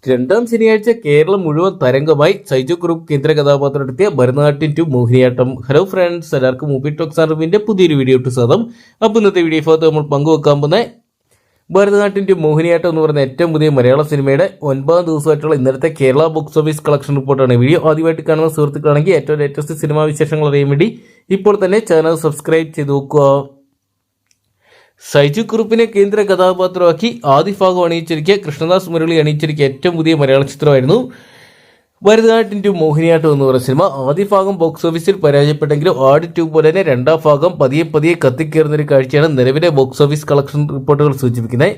രണ്ടാം ശനിയാഴ്ച കേരളം മുഴുവൻ തരംഗമായി സൈജു ഗ്രൂപ്പ് കേന്ദ്ര കഥാപാത്രമെത്തിയ Bharathanatyam two Mohiniyattam. Hello friends, എല്ലാവർക്കും മൂവി ടോക്സ് അറിവിന്റെ പുതിയൊരു വീഡിയോ ഇട്ട് സ്വാഗതം. അപ്പോൾ ഇന്നത്തെ വീഡിയോ ഭാഗത്ത് നമ്മൾ പങ്കുവെക്കാൻ പോകുന്ന ഭരതനാട്യം ടു മോഹിനിയാട്ടം എന്ന് പറയുന്ന ഏറ്റവും പുതിയ മലയാള സിനിമയുടെ 9 ദിവസമായിട്ടുള്ള ഇന്നലത്തെ കേരള ബോക്സ് ഓഫീസ് കളക്ഷൻ റിപ്പോർട്ടാണ്. വീഡിയോ ആദ്യമായിട്ട് കാണുന്ന സുഹൃത്തുക്കളാണെങ്കിൽ ഏറ്റവും ലേറ്റസ്റ്റ് സിനിമാ വിശേഷങ്ങൾ അറിയാൻ വേണ്ടി ഇപ്പോൾ തന്നെ ചാനൽ സബ്സ്ക്രൈബ് ചെയ്ത് നോക്കുക. സൈജു കുറുപ്പിനെ കേന്ദ്ര കഥാപാത്രമാക്കി ആദിഭാഗം അണിയിച്ചിരിക്കുക കൃഷ്ണദാസ് മുരളി അണിയിച്ചിരിക്കുക ഏറ്റവും പുതിയ മലയാള ചിത്രമായിരുന്നു ഭരതനാട്യം ടു മോഹിനിയാട്ടം എന്ന് പറയുന്ന സിനിമ. ആദ്യ ഭാഗം ബോക്സ് ഓഫീസിൽ പരാജയപ്പെട്ടെങ്കിലും ആട് 2 പോലെ തന്നെ രണ്ടാം ഭാഗം പതിയെ പതിയെ കത്തിക്കേറുന്നൊരു കാഴ്ചയാണ് നിലവിലെ ബോക്സ് ഓഫീസ് കളക്ഷൻ റിപ്പോർട്ടുകൾ സൂചിപ്പിക്കുന്നത്.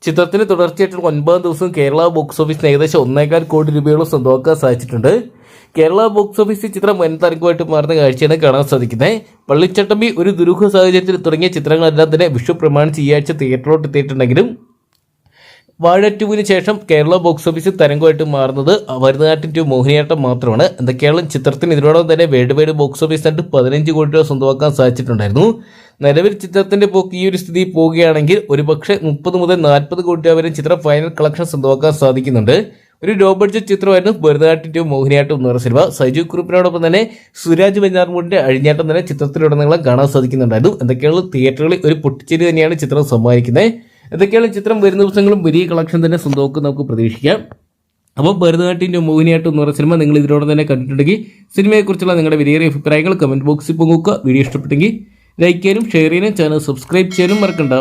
ചിത്രത്തിന് തുടർച്ചയായിട്ടുള്ള 9 ദിവസം കേരള ബോക്സ് ഓഫീസിന് ഏകദേശം 1.25 കോടി രൂപയോളം സ്വന്തമാക്കാൻ സാധിച്ചിട്ടുണ്ട്. കേരള ബോക്സ് ഓഫീസിൽ ചിത്രം വൻ തരംഗമായിട്ട് മാറുന്ന കാഴ്ചയാണ് കാണാൻ സാധിക്കുന്നത്. പള്ളിച്ചട്ടമ്പി, ഒരു ദുരൂഹ സാഹചര്യത്തിൽ തുടങ്ങിയ ചിത്രങ്ങളെല്ലാം തന്നെ വിഷു പ്രമാണിച്ച് ഈ ആഴ്ച തിയേറ്ററിലോട്ട് എത്തിയിട്ടുണ്ടെങ്കിലും വാഴ 2-ന് ശേഷം കേരള ബോക്സ് ഓഫീസിൽ തരംഗമായിട്ട് മാറുന്നത് ഭരതനാട്യം ടു മോഹിനിയാട്ടം മാത്രമാണ്. എന്തൊക്കെയാണ് ചിത്രത്തിന് ഇതിനോടൊപ്പം തന്നെ വേൾഡ് വൈഡ് ബോക്സ് ഓഫീസ് 15 കോടി രൂപ സ്വന്തമാക്കാൻ സാധിച്ചിട്ടുണ്ടായിരുന്നു. നിലവിൽ ചിത്രത്തിന്റെ പോക്ക് ഈ ഒരു സ്ഥിതി പോവുകയാണെങ്കിൽ ഒരുപക്ഷെ 30 മുതൽ 40 കോടി രൂപ വരെ ചിത്രം ഫൈനൽ കളക്ഷൻ സ്വന്തമാക്കാൻ സാധിക്കുന്നുണ്ട്. ഒരു ലോ ബഡ്ജറ്റ് ചിത്രമായിരുന്നു ഭരതനാട്യം ടു മോഹിനിയാട്ടം എന്ന് പറയുന്ന സിനിമ. സൈജു ഗ്രൂപ്പിനോടൊപ്പം തന്നെ സുരാജ് വെഞ്ഞാറമൂടിന്റെ അഴിഞ്ഞാട്ടം തന്നെ ചിത്രത്തിലുടനീളം കാണാൻ സാധിക്കുന്നുണ്ടായിരുന്നു. എന്തൊക്കെയാണ് തിയേറ്ററുകളിൽ ഒരു പൊട്ടിച്ചേരി തന്നെയാണ് ചിത്രം സമ്മാനിക്കുന്നത്. എന്തൊക്കെയാണ് ചിത്രം വരുന്ന ദിവസങ്ങളും വലിയ കളക്ഷൻ തന്നെ സ്വന്തമാക്കും നമുക്ക് പ്രതീക്ഷിക്കാം. അപ്പോൾ ഭരതനാട്യം ടു മോഹിനിയാട്ടം എന്ന് പറയുന്ന സിനിമ നിങ്ങൾ ഇതിനോട് തന്നെ കണ്ടിട്ടുണ്ടെങ്കിൽ സിനിമയെക്കുറിച്ചുള്ള നിങ്ങളുടെ വലിയ അഭിപ്രായങ്ങൾ കമന്റ് ബോക്സിൽ പങ്കുവെക്കുക. വീഡിയോ ഇഷ്ടപ്പെട്ടെങ്കിൽ ലൈക്ക് ചെയ്യാനും ഷെയർ ചെയ്യാനും ചാനൽ സബ്സ്ക്രൈബ് ചെയ്യാനും മറക്കണ്ട.